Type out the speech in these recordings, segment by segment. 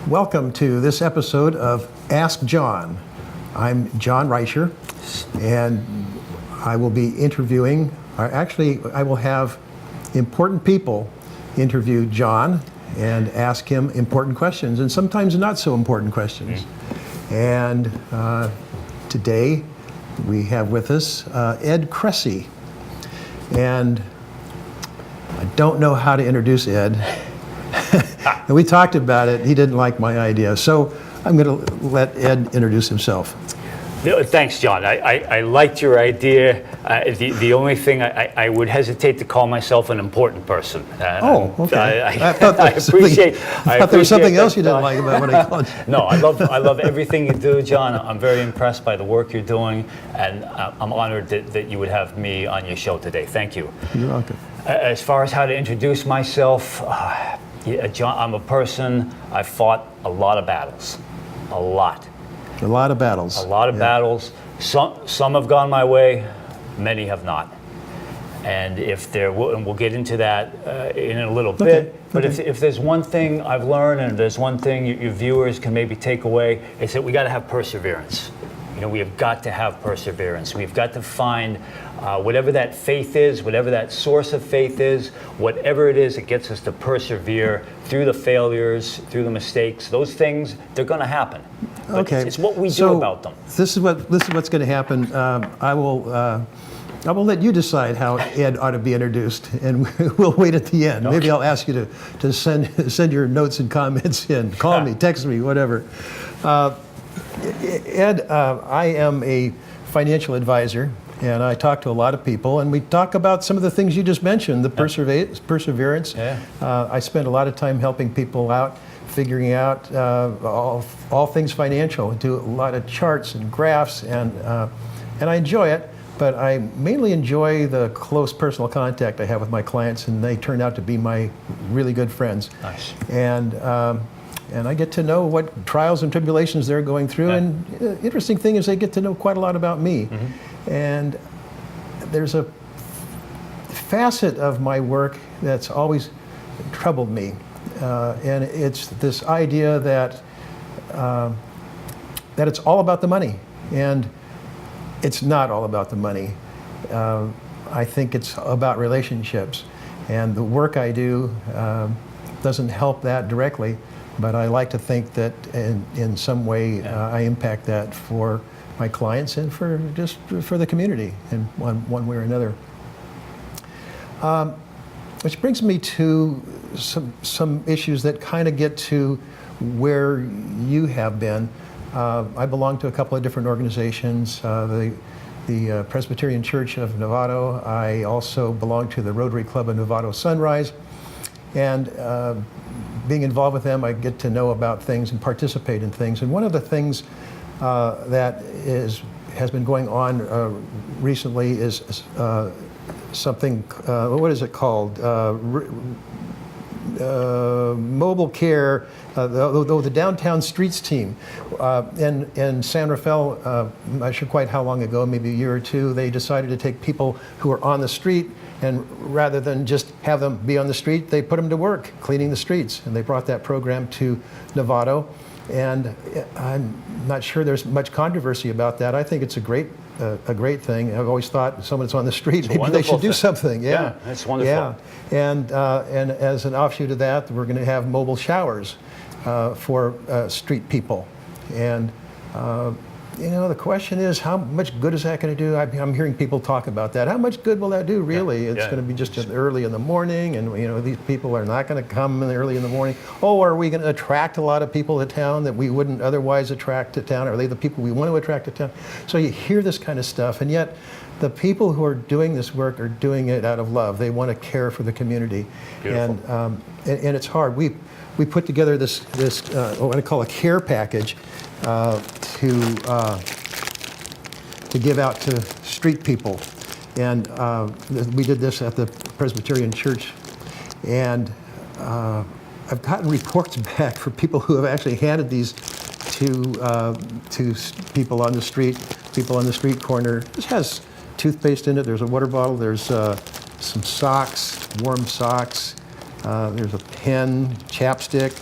Welcome to this episode of Ask John. I'm John Reuscher, and I will be interviewing, I will have important people interview John and ask him important questions, and sometimes not so important questions. And today we have with us Ed Kressy. And I don't know how to introduce Ed. And we talked about it. He didn't like my idea. So I'm going to let Ed introduce himself. Thanks, John. I liked your idea. The only thing, I would hesitate to call myself an important person. Okay. I thought there was something else you didn't like about what I called you. No, I love everything you do, John. I'm very impressed by the work you're doing, and I'm honored that you would have me on your show today. Thank you. You're welcome. As far as how to introduce myself, John, I'm a person. I've fought a lot of battles, a lot. A lot of battles. A lot of battles. Some have gone my way, many have not. And we'll get into that in a little bit. But if there's one thing I've learned, and there's one thing your viewers can maybe take away, it's that we got to have perseverance. You know, we have got to have perseverance. We've got to find whatever that faith is, whatever that source of faith is, whatever it is that gets us to persevere through the failures, through the mistakes. Those things, they're going to happen. But Okay. it's what we do about them. This is what's going to happen. I will let you decide how Ed ought to be introduced, and we'll wait at the end. Okay. Maybe I'll ask you to send your notes and comments in. Call me, text me, whatever. Ed, I am a financial advisor, and I talk to a lot of people, and we talk about some of the things you just mentioned, the perseverance. Yeah. I spend a lot of time helping people out, figuring out all things financial. I do a lot of charts and graphs, and I enjoy it, but I mainly enjoy the close personal contact I have with my clients, and they turn out to be my really good friends. Nice. And I get to know what trials and tribulations they're going through. Yeah. And interesting thing is they get to know quite a lot about me. Mm-hmm. And there's a facet of my work that's always troubled me. And it's this idea that it's all about the money. And it's not all about the money. I think it's about relationships. And the work I do doesn't help that directly. But I like to think that in some way I impact that for my clients and for the community in one way or another. Which brings me to some issues that kind of get to where you have been. I belong to a couple of different organizations. The Presbyterian Church of Novato. I also belong to the Rotary Club of Novato Sunrise. And being involved with them, I get to know about things and participate in things. And one of the things that has been going on recently is something, what is it called? Mobile care, the downtown streets team. In San Rafael, I'm not sure quite how long ago, maybe a year or two, they decided to take people who are on the street, and rather than just have them be on the street, they put them to work cleaning the streets. And they brought that program to Novato. And I'm not sure there's much controversy about that. I think it's a great thing. I've always thought someone that's on the street, maybe they should do something. Yeah, that's wonderful. Yeah, and as an offshoot of that, we're going to have mobile showers for street people. And the question is, how much good is that going to do? I'm hearing people talk about that. How much good will that do, really? It's going to be just early in the morning, and these people are not going to come early in the morning. Oh, are we going to attract a lot of people to town that we wouldn't otherwise attract to town? Are they the people we want to attract to town? So you hear this kind of stuff, and yet the people who are doing this work are doing it out of love. They want to care for the community. Beautiful. And it's hard. We put together this what I call a care package to give out to street people. And we did this at the Presbyterian Church. And I've gotten reports back from people who have actually handed these to people on the street corner. This has toothpaste in it, there's a water bottle, there's some socks, warm socks, there's a pen, chapstick,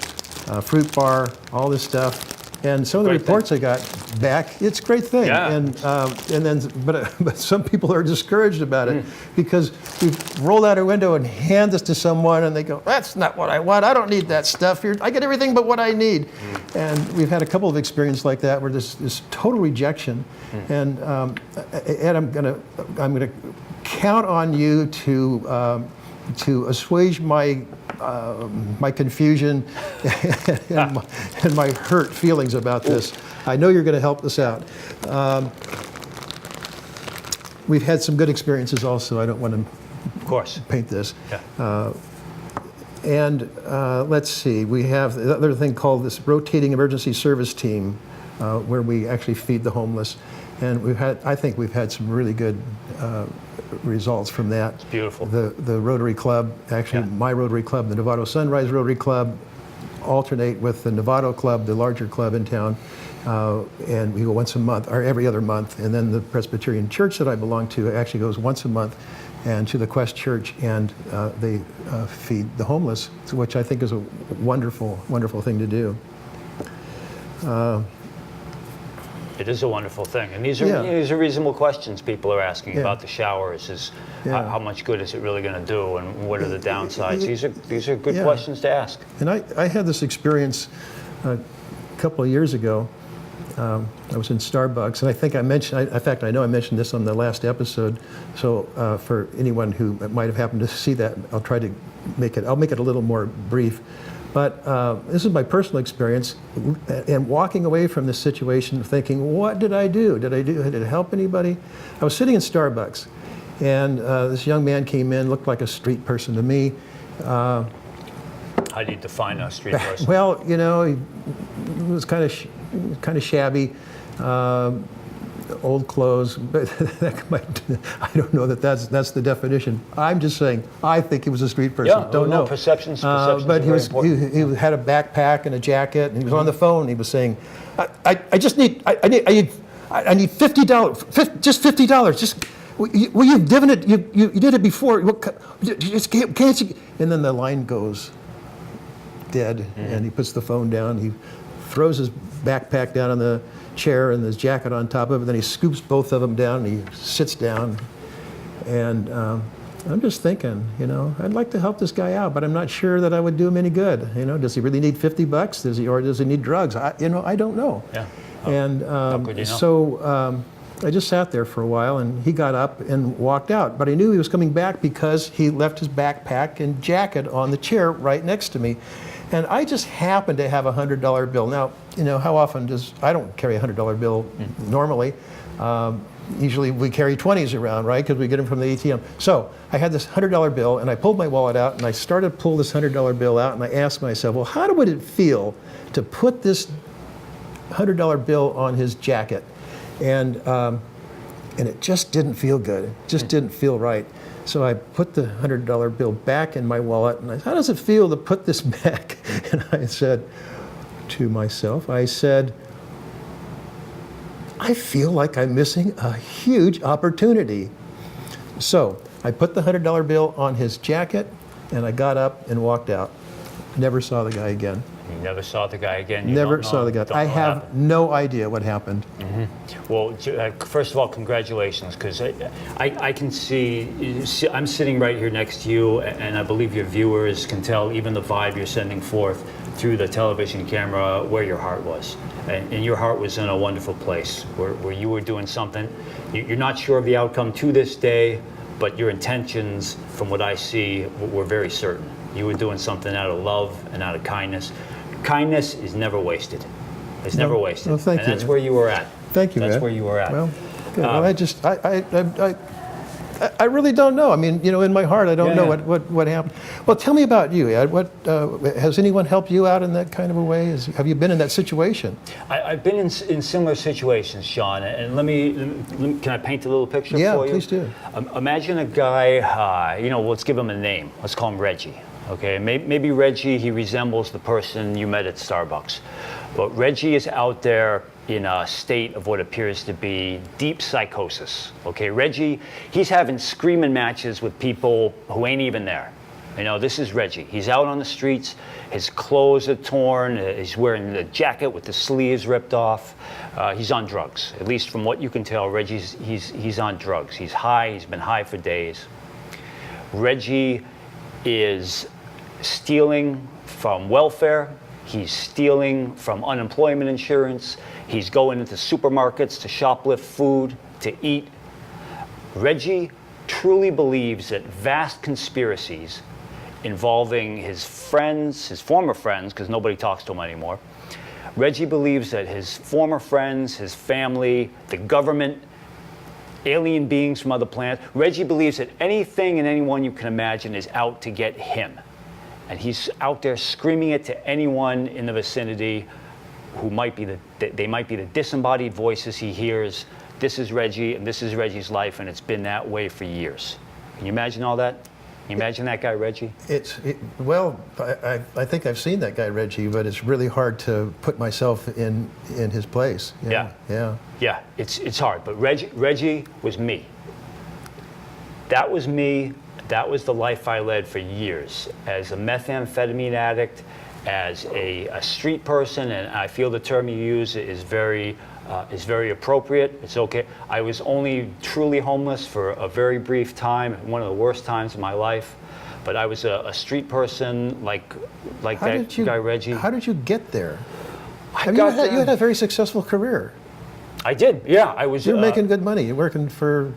fruit bar, all this stuff. And some of the Great reports I got back, it's a great thing. Yeah. And then, but some people are discouraged about it because we roll out a window and hand this to someone, and they go, "That's not what I want. I don't need that stuff here. I get everything but what I need." And we've had a couple of experiences like that where there's this total rejection. And Ed, I'm gonna count on you to assuage my confusion and my hurt feelings about this. I know you're going to help us out. We've had some good experiences also. I don't want to, Of course. paint this. Yeah. And let's see, we have the other thing called this rotating emergency service team, where we actually feed the homeless. And I think we've had some really good results from that. It's beautiful. The Rotary Club, actually my Rotary Club, the Novato Sunrise Rotary Club, alternate with the Novato Club, the larger club in town. And we go once a month, or every other month. And then the Presbyterian Church that I belong to actually goes once a month, and to the Quest Church, and they feed the homeless, which I think is a wonderful, wonderful thing to do. It is a wonderful thing, and these are reasonable questions people are asking about the showers. How much good is it really going to do, and what are the downsides? These are good questions to ask. And I had this experience a couple of years ago. I was in Starbucks, and I think I mentioned, in fact, I know I mentioned this on the last episode. So for anyone who might have happened to see that, I'll try to make it a little more brief. But this is my personal experience, and walking away from this situation thinking, what did I do? Did it help anybody? I was sitting in Starbucks, and this young man came in, looked like a street person to me. How do you define a street person? Well, you know, he was kind of shabby, old clothes, but I don't know that's the definition. I'm just saying, I think he was a street person. Don't know. Perceptions but he had a backpack and a jacket, and he was on the phone. He was saying, I need $50, just $50. Just well, you've given it. You did it before. You just can't you? And then the line goes dead, and he puts the phone down. He throws his backpack down on the chair and his jacket on top of it. Then he scoops both of them down and he sits down. And I'm just thinking, you know, I'd like to help this guy out, but I'm not sure that I would do him any good. You know, does he really need $50? Or does he need drugs? I don't know. Yeah. And how could you know? so I just sat there for a while, and he got up and walked out. But I knew he was coming back because he left his backpack and jacket on the chair right next to me. And I just happened to have a $100 bill. Now, you know, how often I don't carry a $100 bill normally. Usually we carry 20s around, right? Because we get them from the ATM. So I had this $100 bill, and I pulled my wallet out, and I started to pull this $100 bill out, and I asked myself, well, how would it feel to put this $100 bill on his jacket? And it just didn't feel good. It just didn't feel right. So I put the $100 bill back in my wallet, and I said, how does it feel to put this back? And I said to myself, I feel like I'm missing a huge opportunity. So I put the $100 bill on his jacket, and I got up and walked out. Never saw the guy again. You never saw the guy again? Never saw the guy. I have no idea what happened. Well, first of all, congratulations, because I can see, I'm sitting right here next to you, and I believe your viewers can tell even the vibe you're sending forth through the television camera where your heart was. And your heart was in a wonderful place where you were doing something. You're not sure of the outcome to this day, but your intentions, from what I see, were very certain. You were doing something out of love and out of kindness. Kindness is never wasted. It's never wasted. Well, thank you. And that's where you were at. Thank you, That's Ed. where you were at. Well, good. Well, I really don't know. I mean, you know, in my heart, I don't know what happened. Well, tell me about you, Ed. Has anyone helped you out in that kind of a way? Have you been in that situation? I've been in similar situations, Sean, and let me can I paint a little picture for you? Yeah, please do. Imagine a guy, let's give him a name. Let's call him Reggie. Okay, maybe Reggie, he resembles the person you met at Starbucks. But Reggie is out there in a state of what appears to be deep psychosis. Okay, Reggie, he's having screaming matches with people who ain't even there. You know, this is Reggie. He's out on the streets. His clothes are torn. He's wearing a jacket with the sleeves ripped off. He's on drugs. At least from what you can tell, he's on drugs. He's high. He's been high for days. Reggie is stealing from welfare. He's stealing from unemployment insurance. He's going into supermarkets to shoplift food, to eat. Reggie truly believes that vast conspiracies involving his friends, his former friends, because nobody talks to him anymore. Reggie believes that his former friends, his family, the government, alien beings from other planets, Reggie believes that anything and anyone you can imagine is out to get him. And he's out there screaming it to anyone in the vicinity who might be they might be the disembodied voices he hears. This is Reggie, and this is Reggie's life, and it's been that way for years. Can you imagine all that? Can you imagine that guy, Reggie? Well, I think I've seen that guy, Reggie, but it's really hard to put myself in his place. Yeah. It's hard, but Reggie was me. That was me. That was the life I led for years as a methamphetamine addict, as a street person, and I feel the term you use is very appropriate. It's okay. I was only truly homeless for a very brief time, one of the worst times of my life. But I was a street person like that guy Reggie. How did you get there? You had a very successful career. I did, yeah. I was. You're making good money. You're working for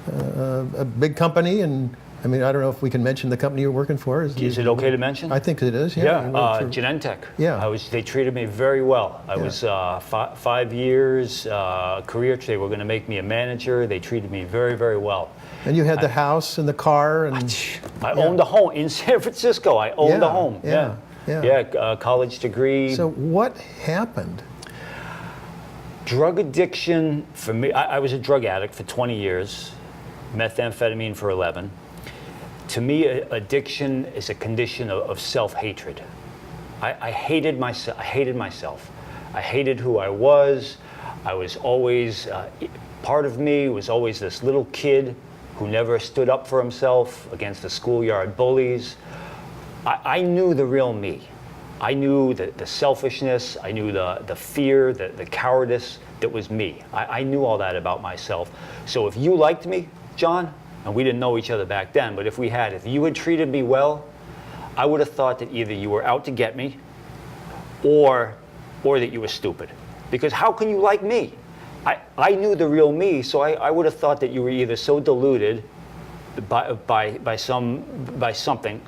a big company, and I mean, I don't know if we can mention the company you're working for. Is it okay to mention? I think it is. Yeah, Genentech. Yeah. They treated me very well. I was 5 years career. They were going to make me a manager. They treated me very, very well. And you had the house and the car, and I owned a home in San Francisco. I owned a home. Yeah. College degree. So what happened? Drug addiction for me. I was a drug addict for 20 years. Methamphetamine for 11. To me, addiction is a condition of self-hatred. I hated myself. I hated who I was. I was always, part of me was always this little kid who never stood up for himself against the schoolyard bullies. I knew the real me. I knew the selfishness. I knew the fear, the cowardice that was me. I knew all that about myself. So if you liked me, John, and we didn't know each other back then, but if you had treated me well, I would have thought that either you were out to get me or that you were stupid. Because how can you like me? I knew the real me, so I would have thought that you were either so deluded by something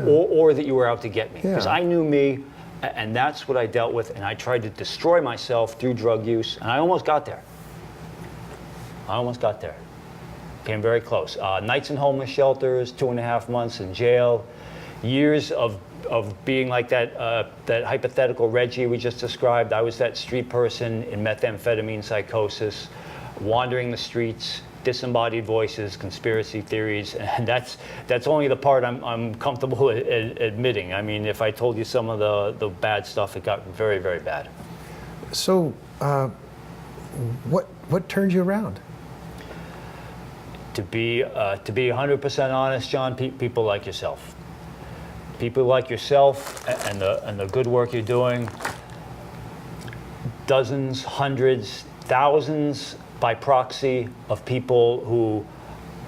or that you were out to get me. Because I knew me, and that's what I dealt with, and I tried to destroy myself through drug use, and I almost got there. Came very close. Nights in homeless shelters, 2.5 months in jail, years of being like that hypothetical Reggie we just described. I was that street person in methamphetamine psychosis, wandering the streets, disembodied voices, conspiracy theories, and that's only the part I'm comfortable admitting. I mean, if I told you some of the bad stuff, it got very, very bad. So, what turned you around? To be 100% honest, John, people like yourself. People like yourself and the good work you're doing. Dozens, hundreds, thousands by proxy of people who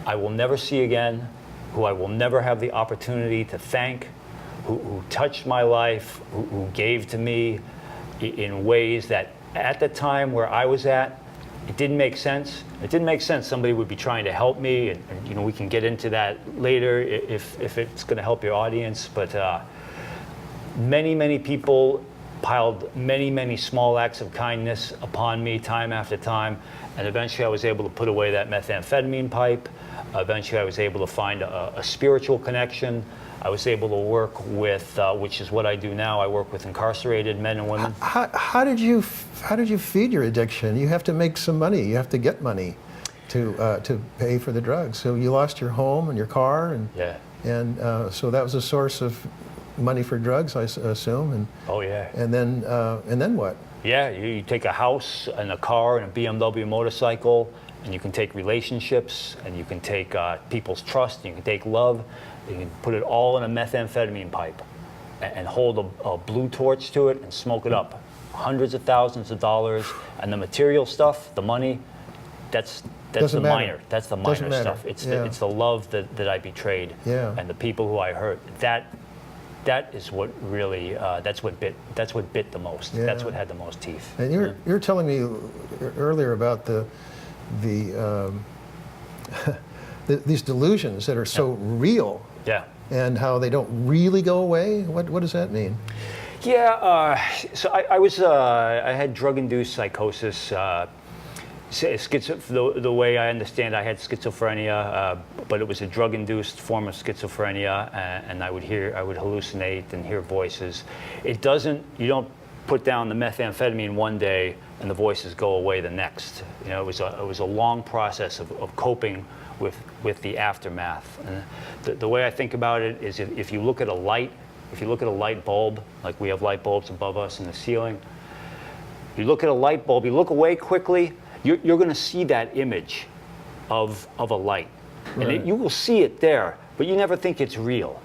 I will never see again, who I will never have the opportunity to thank, who touched my life, who gave to me in ways that at the time where I was at, it didn't make sense. It didn't make sense somebody would be trying to help me, and we can get into that later if it's going to help your audience. But many people piled many small acts of kindness upon me time after time, and eventually I was able to put away that methamphetamine pipe. Eventually I was able to find a spiritual connection. I was able to work with, which is what I do now. I work with incarcerated men and women. How did you feed your addiction? You have to make some money. You have to get money to pay for the drugs. So you lost your home and your car, and so that was a source of money for drugs, I assume. And and then what? Yeah, you take a house and a car and a BMW motorcycle, and you can take relationships, and you can take people's trust, and you can take love. You can put it all in a methamphetamine pipe and hold a blue torch to it and smoke it up. Hundreds of thousands of dollars, and the material stuff, the money, that's Doesn't the matter. minor. That's the Doesn't minor matter. stuff. It's Yeah. it's the love that I betrayed, Yeah. and the people who I hurt. That is what really that's what bit the most. Yeah. That's what had the most teeth. And you're telling me earlier about these delusions that are so real, Yeah. and how they don't really go away. What does that mean? Yeah, so I had drug-induced psychosis. The way I understand, I had schizophrenia, but it was a drug-induced form of schizophrenia, and I would hallucinate and hear voices. You don't put down the methamphetamine one day and the voices go away the next. You know, it was a long process of coping with the aftermath. And the way I think about it is, if you look at a light bulb, like we have light bulbs above us in the ceiling, you look at a light bulb, you look away quickly, you're going to see that image of a light. Right. And you will see it there, but you never think it's real.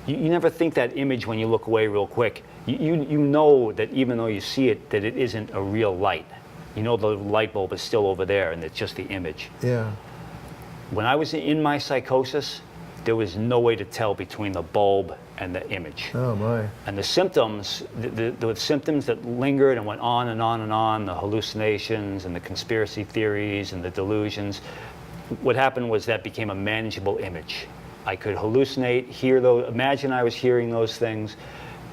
You never think that image when you look away real quick. You know that even though you see it, that it isn't a real light. You know the light bulb is still over there, and it's just the image. Yeah. When I was in my psychosis, there was no way to tell between the bulb and the image. Oh my. And the symptoms, the symptoms that lingered and went on and on and on, the hallucinations and the conspiracy theories and the delusions, what happened was that became a manageable image. I could hallucinate, hear those, imagine I was hearing those things,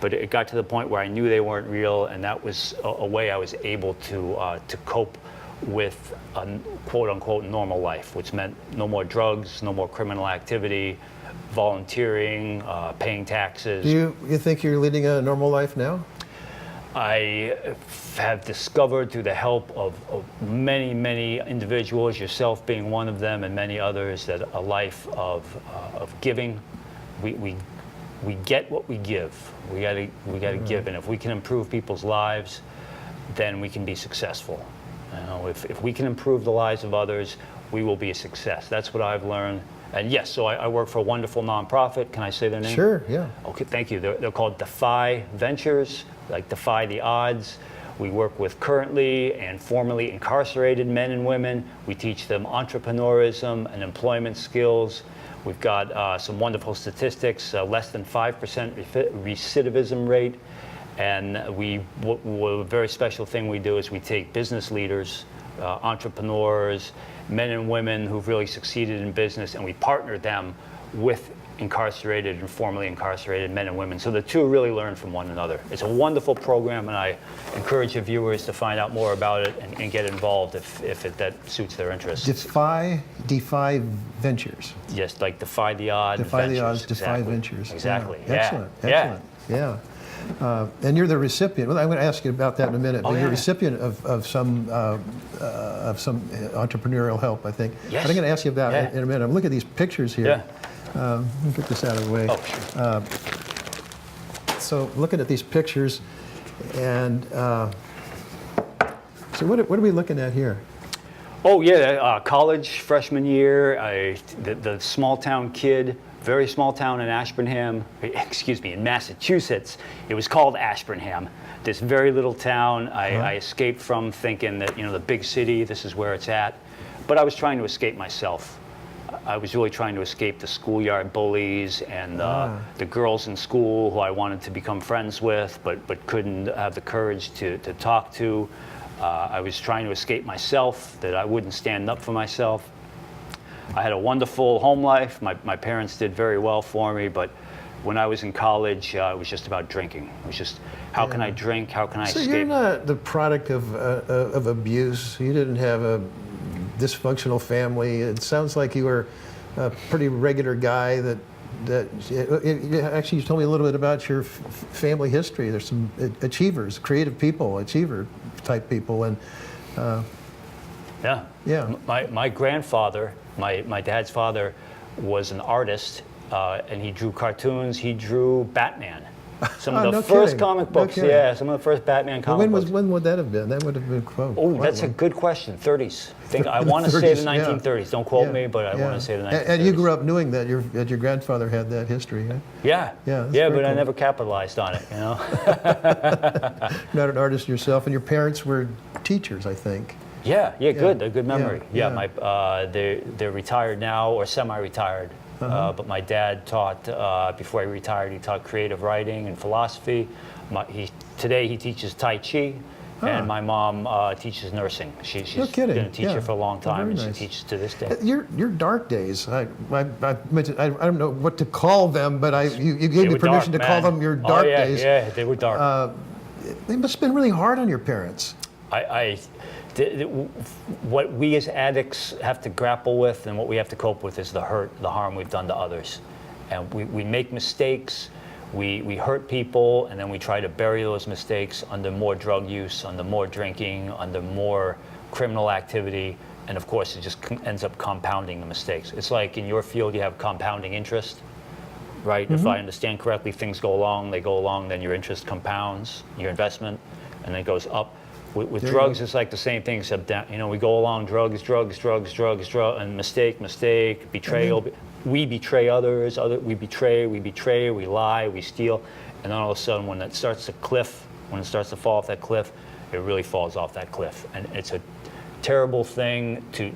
but it got to the point where I knew they weren't real, and that was a way I was able to cope with a quote-unquote normal life, which meant no more drugs, no more criminal activity, volunteering, paying taxes. Do you think you're leading a normal life now? I have discovered, through the help of many, many individuals, yourself being one of them, and many others, that a life of giving, we get what we give. We gotta give, and if we can improve people's lives, then we can be successful. You know, if we can improve the lives of others, we will be a success. That's what I've learned. And yes, so I work for a wonderful nonprofit. Can I say their name? Sure, yeah. Okay, thank you. They're called Defy Ventures, like defy the odds. We work with currently and formerly incarcerated men and women. We teach them entrepreneurism and employment skills. We've got some wonderful statistics, less than 5% recidivism rate. And a very special thing we do is we take business leaders, entrepreneurs, men and women who've really succeeded in business, and we partner them with incarcerated and formerly incarcerated men and women. So the two really learn from one another. It's a wonderful program, and I encourage your viewers to find out more about it and get involved if that suits their interests. Defy Ventures. Yes, like defy the odds. Defy the ventures. odds, Defy Exactly. Ventures. Exactly. Yeah. Yeah. Excellent, Yeah. excellent. Yeah. And you're the recipient. Well, I'm going to ask you about that in a minute. But yeah. you're a recipient of some entrepreneurial help, I think. Yes. But I'm going to ask you about it in a minute. I'm looking at these pictures here. Yeah. Let me get this out of the way. Oh, sure. So looking at these pictures, and so what are we looking at here? Oh yeah, college freshman year. The small town kid, very small town in Ashburnham. Excuse me, in Massachusetts. It was called Ashburnham. This very little town. I escaped from, thinking that, you know, the big city, this is where it's at. But I was trying to escape myself. I was really trying to escape the schoolyard bullies and the girls in school who I wanted to become friends with, but couldn't have the courage to talk to. I was trying to escape myself, that I wouldn't stand up for myself. I had a wonderful home life. My parents did very well for me, but when I was in college, it was just about drinking. It was just, how can I drink? How can I escape? So you're not the product of abuse. You didn't have a dysfunctional family. It sounds like you were a pretty regular guy actually, you told me a little bit about your family history. There's some achievers, creative people, achiever type people, and yeah. My grandfather, my dad's father, was an artist, and he drew cartoons. He drew Batman, Some of Oh, the no first kidding. comic No books, kidding. yeah, some of the first Batman comic When books. would that have been? That would have been quite. Oh, quite that's a long. good question. 30s. I In the want to say the 30s, yeah. 1930s. Don't quote Yeah, me, but I yeah. want to say the 1930s. And you grew up knowing that your grandfather had that history, huh? Yeah, Yeah, that's yeah, very but I cool. never capitalized on it. You know. You're not an artist yourself, and your parents were teachers, I think. Yeah, good. A good memory. yeah. My they're retired now or semi-retired. But my dad taught before he retired. He taught creative writing and philosophy. Today he teaches Tai Chi, and my mom teaches nursing. She's No kidding. been a teacher Yeah. for a long Oh, time, very and nice. she teaches to this day. Your dark days, I mentioned, I don't know what to call them, but you They gave me were permission dark, to call man. them your dark oh, yeah, days. Yeah, they were dark. They must have been really hard on your parents. What we as addicts have to grapple with and what we have to cope with is the hurt, the harm we've done to others. And we make mistakes, we hurt people, and then we try to bury those mistakes under more drug use, under more drinking, under more criminal activity. And of course, it just ends up compounding the mistakes. It's like in your field, you have compounding interest, right? If I understand correctly, things go along, then your interest compounds, your investment, and then it goes up. With drugs, it's like the same thing, except down. You know, we go along drugs, and mistake, betrayal. We betray others. We betray, we lie, we steal, and then all of a sudden, when it starts to fall off that cliff, it really falls off that cliff, and it's a terrible thing to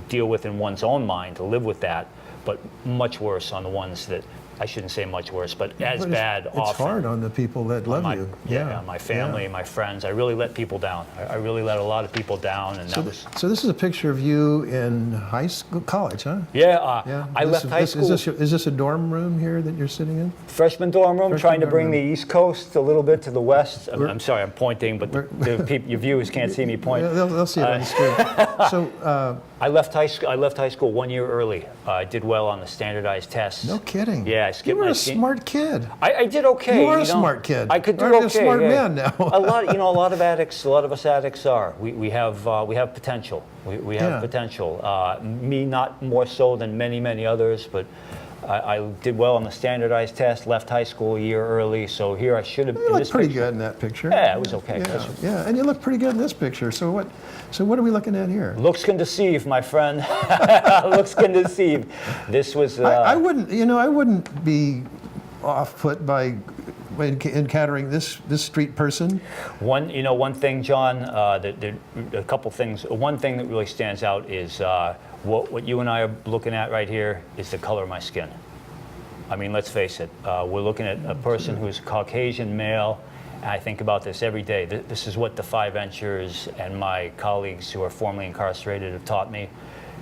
deal with in one's own mind, to live with that, but much worse on the ones that. I shouldn't say much worse, but as bad often. It's hard on the people that love you. Yeah, my family, my friends. I really let people down. I really let a lot of people down, and So this is a picture of you in high school, college, huh? Yeah, I left high school. Is this a dorm room here that you're sitting in? Freshman dorm room, Freshman trying to dorm bring room. the East Coast a little bit to the West. I'm sorry, I'm pointing, but your viewers can't see me point. Yeah, they'll see it on the screen. So, I left high school 1 year early. I did well on the standardized tests. no kidding. Yeah, I skipped You were my a smart kid. I did okay. You are a know. smart kid. I could do You're okay. a smart yeah. man now. a lot of us addicts are. We have potential. We have Yeah. potential. Me not more so than many others, but I did well on the standardized test. Left high school a year early, so here I should have. You look pretty good in that picture. Yeah, it was okay. Yeah, and you look pretty good in this picture. So what are we looking at here? Looks can deceive, my friend. Looks can deceive. This was. I wouldn't be off put by encountering this street person. One thing, John. A couple things. One thing that really stands out is what you and I are looking at right here is the color of my skin. I mean, let's face it. We're looking at a person who's a Caucasian male. And I think about this every day. This is what Defy Ventures and my colleagues who are formerly incarcerated have taught me,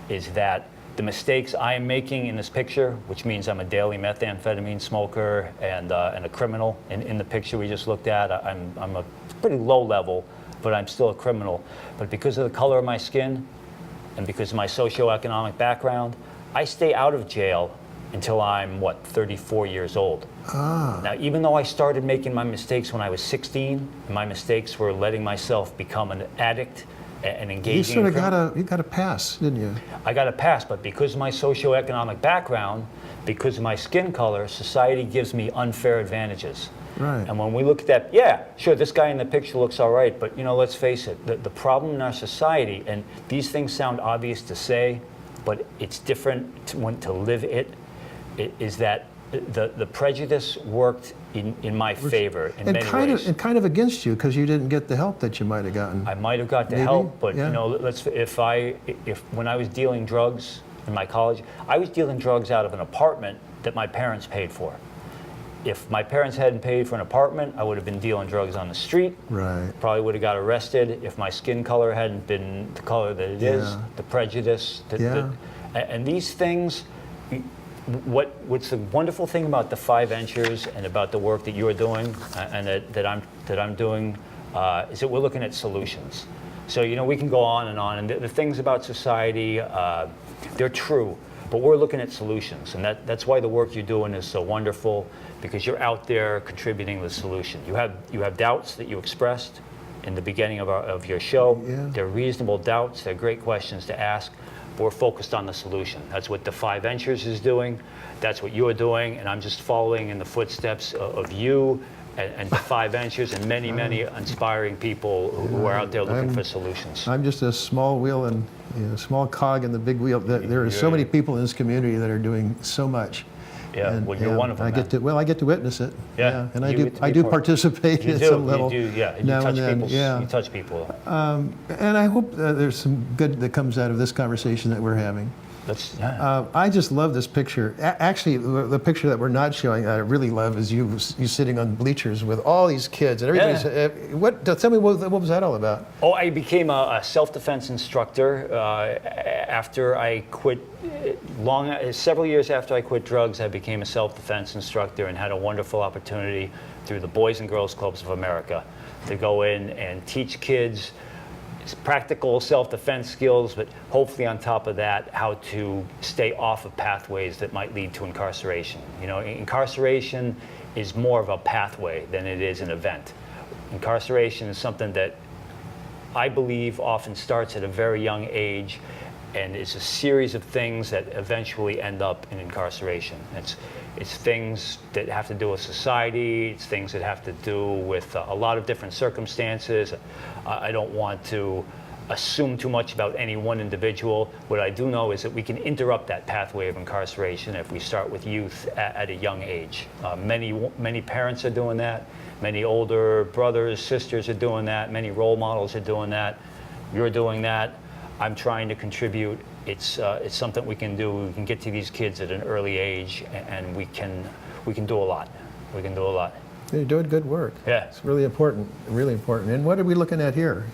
is that the mistakes I am making in this picture, which means I'm a daily methamphetamine smoker and a criminal in the picture we just looked at. I'm a pretty low level, but I'm still a criminal. But because of the color of my skin and because of my socioeconomic background, I stay out of jail until I'm, 34 years old. Now, even though I started making my mistakes when I was 16, my mistakes were letting myself become an addict and engaging. You sort of got a pass, didn't you? I got a pass, but because of my socioeconomic background, because of my skin color, society gives me unfair advantages. Right. And when we look at that, yeah, sure, this guy in the picture looks all right, but let's face it, the problem in our society, and these things sound obvious to say, but it's different to live it, is that the prejudice worked in my favor in many ways. And kind of against you because you didn't get the help that you might have gotten. I might have got the Maybe, help, but yeah. when I was dealing drugs in my college, I was dealing drugs out of an apartment that my parents paid for. If my parents hadn't paid for an apartment, I would have been dealing drugs on the street. Right. Probably would have got arrested if my skin color hadn't been the color that it is, Yeah. the prejudice. Yeah. And these things, what's the wonderful thing about Defy Ventures and about the work that you're doing and that I'm doing is that we're looking at solutions. So we can go on, and the things about society, they're true, but we're looking at solutions, and that's why the work you're doing is so wonderful, because you're out there contributing the solution. You have doubts that you expressed in the beginning of your show. Yeah. They're reasonable doubts. They're great questions to ask. we're focused on the solution. That's what Defy Ventures is doing. That's what you're doing, and I'm just following in the footsteps of you and Defy Ventures and many, many inspiring people who are out there looking for solutions. I'm just a small wheel and a small cog in the big wheel. There are so many people in this community that are doing so much. Yeah, and, well, you're one of them. I get to witness it. Yeah, and I do participate in some level. You do, yeah. Now and then, You touch people. And I hope there's some good that comes out of this conversation that we're having. I just love this picture. Actually, the picture that we're not showing that I really love is you sitting on bleachers with all these kids and everybody's. Tell me what was that all about? Oh, I became a self-defense instructor after I quit. Several years after I quit drugs, I became a self-defense instructor and had a wonderful opportunity through the Boys and Girls Clubs of America to go in and teach kids practical self-defense skills, but hopefully on top of that, how to stay off of pathways that might lead to incarceration. You know, incarceration is more of a pathway than it is an event. Incarceration is something that I believe often starts at a very young age and is a series of things that eventually end up in incarceration. It's things that have to do with society, it's things that have to do with a lot of different circumstances. I don't want to assume too much about any one individual. What I do know is that we can interrupt that pathway of incarceration if we start with youth at a young age. Many parents are doing that. Many older brothers, sisters are doing that. Many role models are doing that. You're doing that. I'm trying to contribute. It's something we can do. We can get to these kids at an early age, and we can do a lot. We can do a lot. You're doing good work. Yeah. It's really important, really important. And what are we looking at here?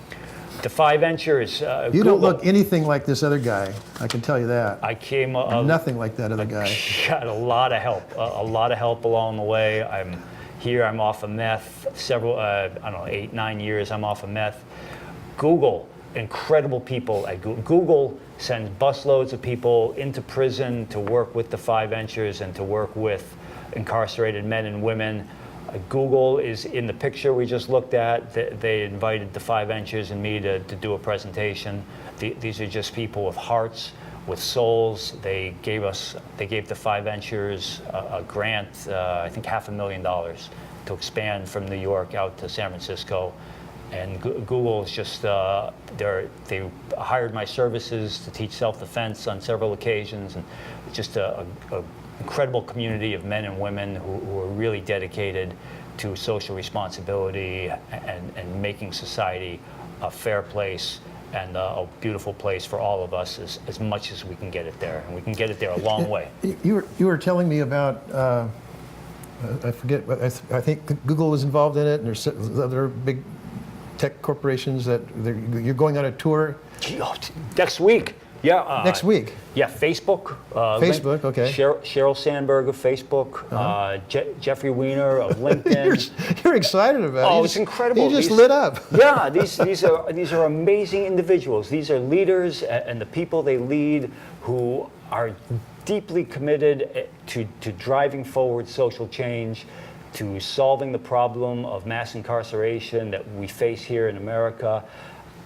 Defy Ventures. You don't look anything like this other guy. I can tell you that. I came nothing like that other guy. Got a lot of help. A lot of help along the way. I'm here. I'm off of meth. Several, 8, 9 years. I'm off of meth. Google. Incredible people at Google. Google sends busloads of people into prison to work with Defy Ventures and to work with incarcerated men and women. Google is in the picture we just looked at. They invited Defy Ventures and me to do a presentation. These are just people with hearts, with souls. They gave Defy Ventures a grant, I think $500,000 to expand from New York out to San Francisco. And Google is just, they hired my services to teach self-defense on several occasions, and just a incredible community of men and women who are really dedicated to social responsibility and making society a fair place and a beautiful place for all of us as much as we can get it there. And we can get it there a long way. You were telling me about, I forget, I think Google was involved in it, and there's other big tech corporations that you're going on a tour next week. Yeah. Next week. Yeah, Facebook. Facebook, okay. Sheryl Sandberg of Facebook. Jeffrey Weiner of LinkedIn. You're excited about it. Oh, it's incredible. You just lit up. Yeah, these are amazing individuals. These are leaders, and the people they lead who are deeply committed to driving forward social change, to solving the problem of mass incarceration that we face here in America.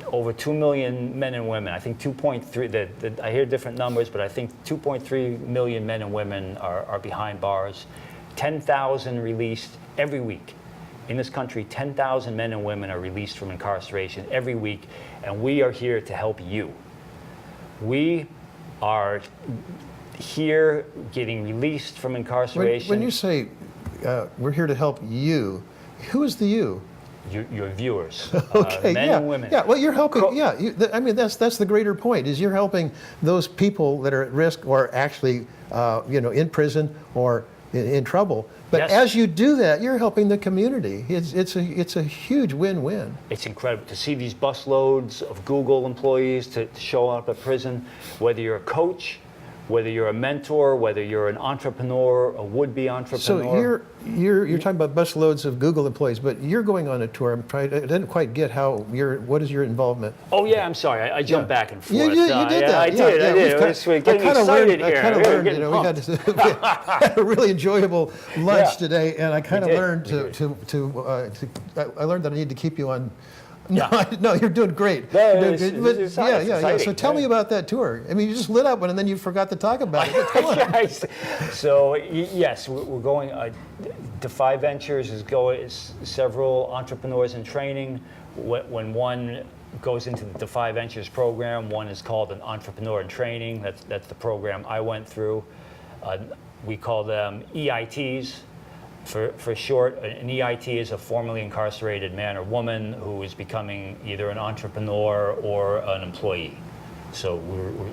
Over 2 million men and women, I think 2.3, I hear different numbers, but I think 2.3 million men and women are behind bars. 10,000 released every week. In this country, 10,000 men and women are released from incarceration every week, and we are here to help you. We are here getting released from incarceration. When you say we're here to help you, who is the you? Your viewers, okay, men and women. Yeah, well, you're helping. I mean, that's the greater point. Is you're helping those people that are at risk or actually, in prison or in trouble. But yes. As you do that, you're helping the community. It's a huge win-win. It's incredible to see these busloads of Google employees to show up at prison. Whether you're a coach, whether you're a mentor, whether you're an entrepreneur, a would-be entrepreneur. So you're talking about busloads of Google employees, but you're going on a tour. I didn't quite get what is your involvement? Oh yeah, I'm sorry. I jumped back and forth. You did that. I did. I kind of learned. We had a really enjoyable lunch today, and I kind of learned I learned that I need to keep you on No, no, you're doing great. No, You're doing it's- good. But it's yeah. exciting, So tell yeah. me about that tour. I mean, you just lit up one and then you forgot to talk about it. Come on. So yes, we're going. Defy Ventures is several entrepreneurs in training. When one goes into the Defy Ventures program, one is called an entrepreneur in training. That's the program I went through. We call them EITs. For short, an EIT is a formerly incarcerated man or woman who is becoming either an entrepreneur or an employee. So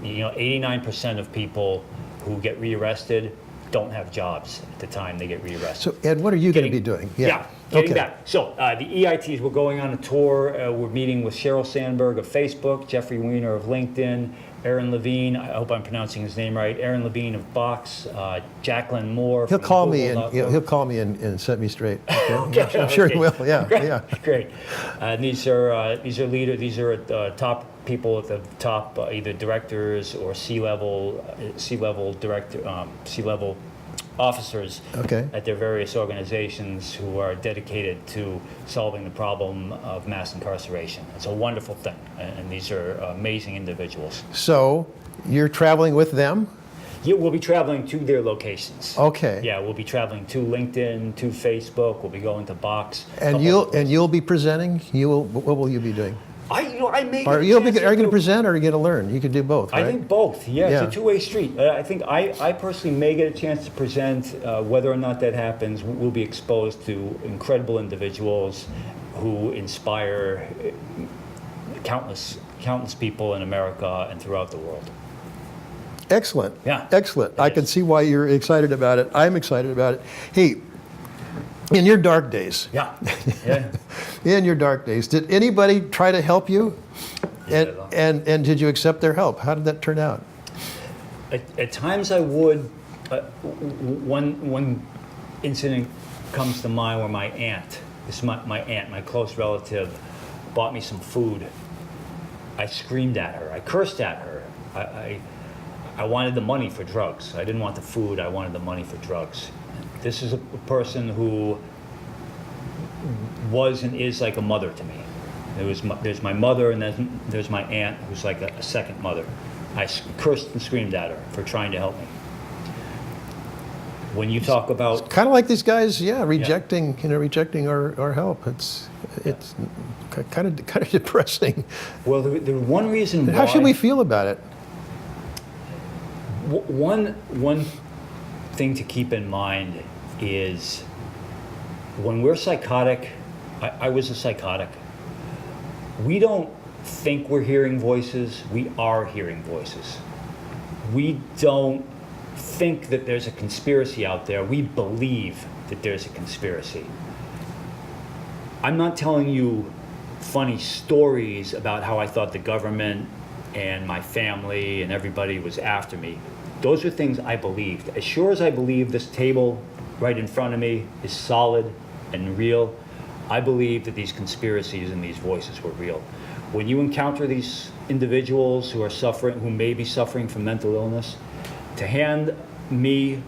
89% of people who get rearrested don't have jobs at the time they get rearrested. So Ed, what are you going to be doing? Getting Okay. back. So the EITs, we're going on a tour. We're meeting with Sheryl Sandberg of Facebook, Jeffrey Weiner of LinkedIn, Aaron Levine, I hope I'm pronouncing his name right, Aaron Levine of Box, Jacqueline Moore. He'll from call me Google. and he'll call me and set me straight. Okay? Okay, I'm sure he okay. will. Yeah, Great, yeah. Great. These are leaders. These are top people at the top, either directors or C-level officers Okay. at their various organizations who are dedicated to solving the problem of mass incarceration. It's a wonderful thing, and these are amazing individuals. So you're traveling with them? Yeah, we'll be traveling to their locations. Okay. Yeah, we'll be traveling to LinkedIn, to Facebook. We'll be going to Box. And you'll be presenting. What will you be doing? I may. Are you going to present or are you going to learn? You can do both, right? I think both. Yeah, Yeah. it's a two-way street. I think I personally may get a chance to present. Whether or not that happens, we'll be exposed to incredible individuals who inspire countless people in America and throughout the world. Excellent. Yeah. Excellent. It I is. can see why you're excited about it. I'm excited about it. Hey, in your dark days, Yeah. Yeah. in your dark days, did anybody try to help you? Yeah. And did you accept their help? How did that turn out? At times I would. One incident comes to mind where my aunt, my aunt, my close relative, bought me some food. I screamed at her. I cursed at her. I wanted the money for drugs. I didn't want the food. I wanted the money for drugs. This is a person who was and is like a mother to me. There's my mother, and then there's my aunt, who's like a second mother. I cursed and screamed at her for trying to help me. When you talk about Kind of like these guys, rejecting our help. It's kind of depressing. well, the one reason why How should we feel about it? One thing to keep in mind is when we're psychotic, I was a psychotic, we don't think we're hearing voices, we are hearing voices. We don't think that there's a conspiracy out there, we believe that there's a conspiracy. I'm not telling you funny stories about how I thought the government and my family and everybody was after me. Those are things I believed. As sure as I believe this table right in front of me is solid and real, I believe that these conspiracies and these voices were real. When you encounter these individuals who are suffering, who may be suffering from mental illness, to hand me,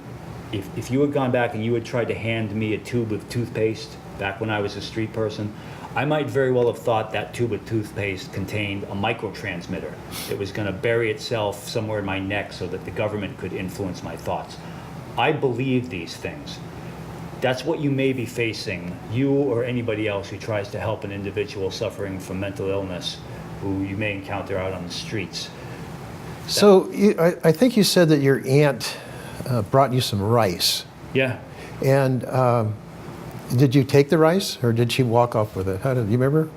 if you had gone back and you had tried to hand me a tube of toothpaste back when I was a street person, I might very well have thought that tube of toothpaste contained a microtransmitter that was going to bury itself somewhere in my neck so that the government could influence my thoughts. I believe these things. That's what you may be facing, you or anybody else who tries to help an individual suffering from mental illness who you may encounter out on the streets. So I think you said that your aunt brought you some rice. Yeah. And did you take the rice, or did she walk off with it? How did you remember?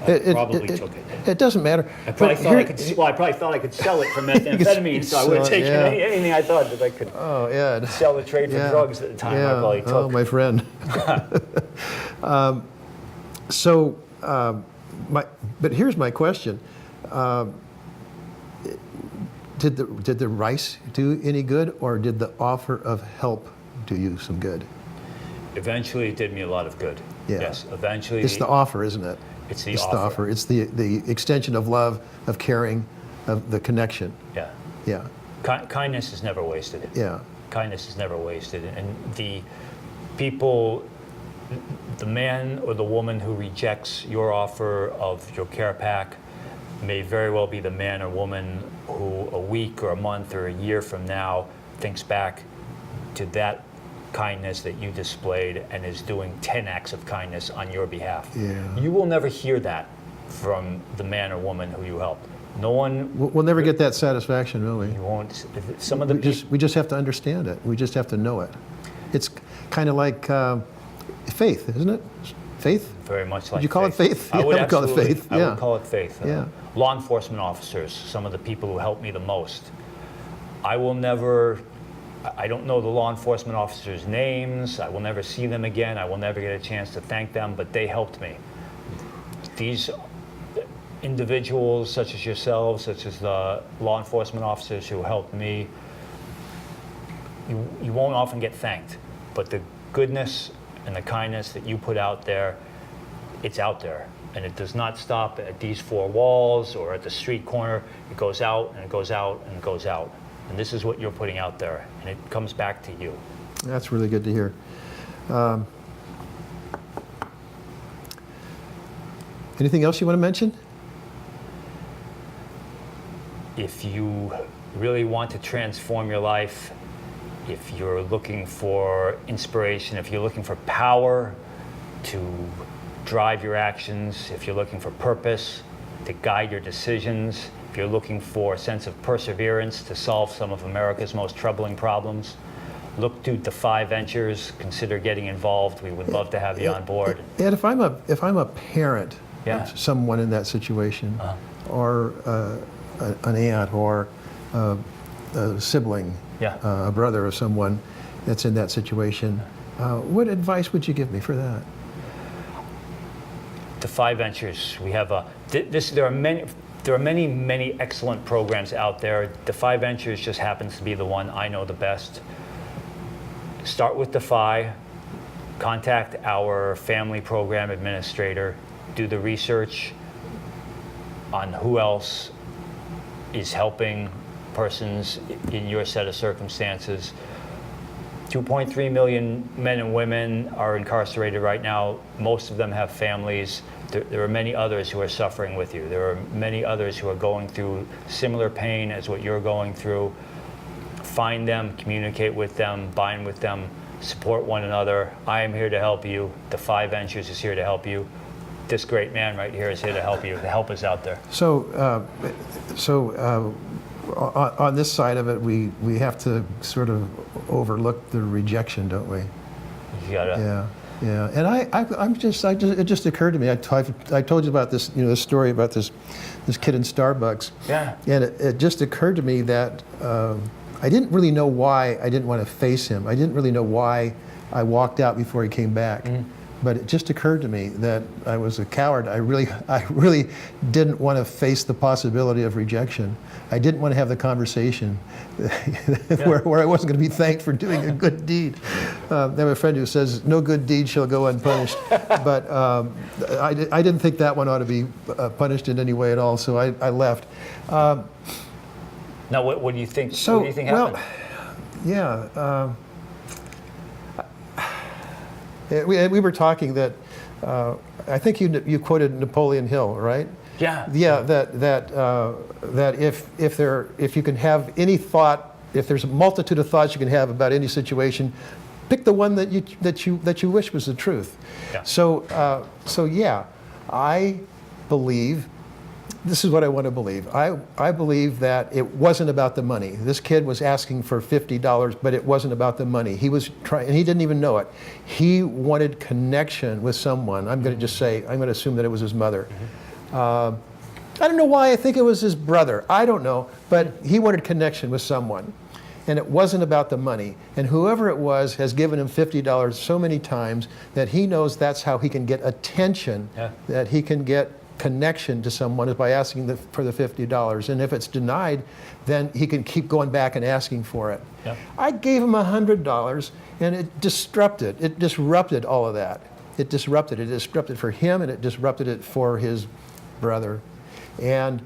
I probably took it. It doesn't matter. I probably But thought I here- could. Well, I probably thought I could sell it for methamphetamine, so I would have sell it, taken yeah. anything I thought that I could Oh, Ed. sell the trade for Yeah. drugs at the time. I Yeah. probably took. Oh, my friend. But here's my question. Did the rice do any good, or did the offer of help do you some good? Eventually, it did me a lot of good. Yeah. Yes. Eventually, It's the offer, isn't it? It's the It's offer. the offer. It's the extension of love, of caring, of the connection. Yeah. Yeah, Kindness is never wasted. yeah. Kindness is never wasted, and the people the man or the woman who rejects your offer of your care pack may very well be the man or woman who a week or a month or a year from now thinks back to that kindness that you displayed and is doing 10 acts of kindness on your behalf. Yeah. You will never hear that from the man or woman who you helped. No one. We'll never get that satisfaction, will we? You won't. Some of the We just have to understand it. We just have to know it. It's kind of like faith, isn't it? Faith? Very much like. Would you call it faith? I would Yeah, call it absolutely. faith. I Yeah. would call it faith. Yeah. Law enforcement officers, some of the people who helped me the most. I will never. I don't know the law enforcement officers' names. I will never see them again. I will never get a chance to thank them, but they helped me. These individuals, such as yourselves, such as the law enforcement officers who helped me, you won't often get thanked, but the goodness and the kindness that you put out there, it's out there. And it does not stop at these four walls or at the street corner. It goes out and it goes out and it goes out. And this is what you're putting out there, and it comes back to you. That's really good to hear. Anything else you want to mention? If you really want to transform your life, if you're looking for inspiration, if you're looking for power to drive your actions, if you're looking for purpose to guide your decisions, if you're looking for a sense of perseverance to solve some of America's most troubling problems, look to Defy Ventures. Consider getting involved. We would love to have you on board. And if I'm a parent Yeah. of someone in that situation, or an aunt, or a sibling, Yeah. a brother of someone that's in that situation, what advice would you give me for that? Defy Ventures. We have there are many excellent programs out there. Defy Ventures just happens to be the one I know the best. Start with Defy. Contact our family program administrator. Do the research on who else is helping persons in your set of circumstances. 2.3 million men and women are incarcerated right now. Most of them have families. There are many others who are suffering with you. There are many others who are going through similar pain as what you're going through. Find them, communicate with them, bind with them, support one another. I am here to help you. Defy Ventures is here to help you. This great man right here is here to help you. The help is out there. So, on this side of it, we have to sort of overlook the rejection, don't we? You gotta. Yeah. And it just occurred to me. I told you about this, this story about this kid in Starbucks. Yeah. And it just occurred to me that I didn't really know why I didn't want to face him. I didn't really know why I walked out before he came back. But it just occurred to me that I was a coward. I really didn't want to face the possibility of rejection. I didn't want to have the conversation where I wasn't going to be thanked for doing a good deed. I have a friend who says, "No good deed shall go unpunished." But I didn't think that one ought to be punished in any way at all, so I left. Now, what do you think? What do you think happened? Yeah. We were talking that I think you quoted Napoleon Hill, right? Yeah. Yeah. That if you can have any thought, if there's a multitude of thoughts you can have about any situation, pick the one that you wish was the truth. Yeah. So yeah, I believe. This is what I want to believe. I believe that it wasn't about the money. This kid was asking for $50, but it wasn't about the money. He was trying, and he didn't even know it. He wanted connection with someone. I'm going to assume that it was his mother. I don't know why I think it was his brother. I don't know, but he wanted connection with someone. And it wasn't about the money. And whoever it was has given him $50 so many times that he knows that's how he can get attention, that he can get connection to someone is by asking for the $50. And if it's denied, then he can keep going back and asking for it. Yep. I gave him $100, and it disrupted all of that. It disrupted for him, and it disrupted it for his brother. And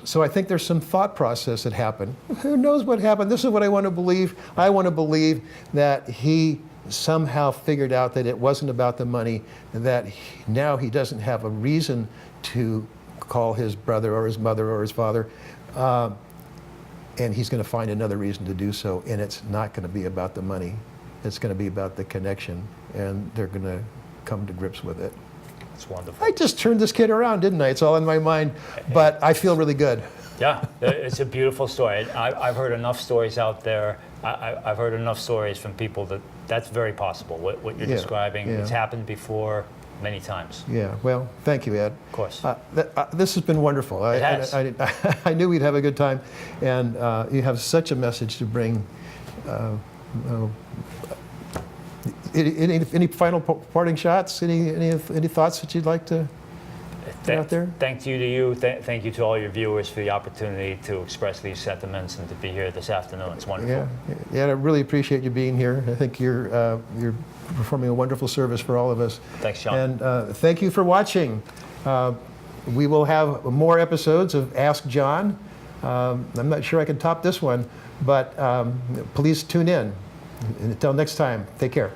so I think there's some thought process that happened. Who knows what happened? This is what I want to believe. I want to believe that he somehow figured out that it wasn't about the money, that now he doesn't have a reason to call his brother or his mother or his father, and he's going to find another reason to do so, and it's not going to be about the money. It's going to be about the connection, and they're going to come to grips with it. It's wonderful. I just turned this kid around, didn't I? It's all in my mind, but I feel really good. Yeah, it's a beautiful story. I've heard enough stories out there. I've heard enough stories from people that that's very possible. What you're describing, it's happened before many times. Yeah, well, thank you, Ed. Of course. This has been wonderful. It has. I knew we'd have a good time, and you have such a message to bring. Any final parting shots? Any thoughts that you'd like to put out there? Thank you to you. Thank you to all your viewers for the opportunity to express these sentiments and to be here this afternoon. It's wonderful. Yeah, I really appreciate you being here. I think you're performing a wonderful service for all of us. Thanks, John. And thank you for watching. We will have more episodes of Ask John. I'm not sure I can top this one, but please tune in. And until next time, take care.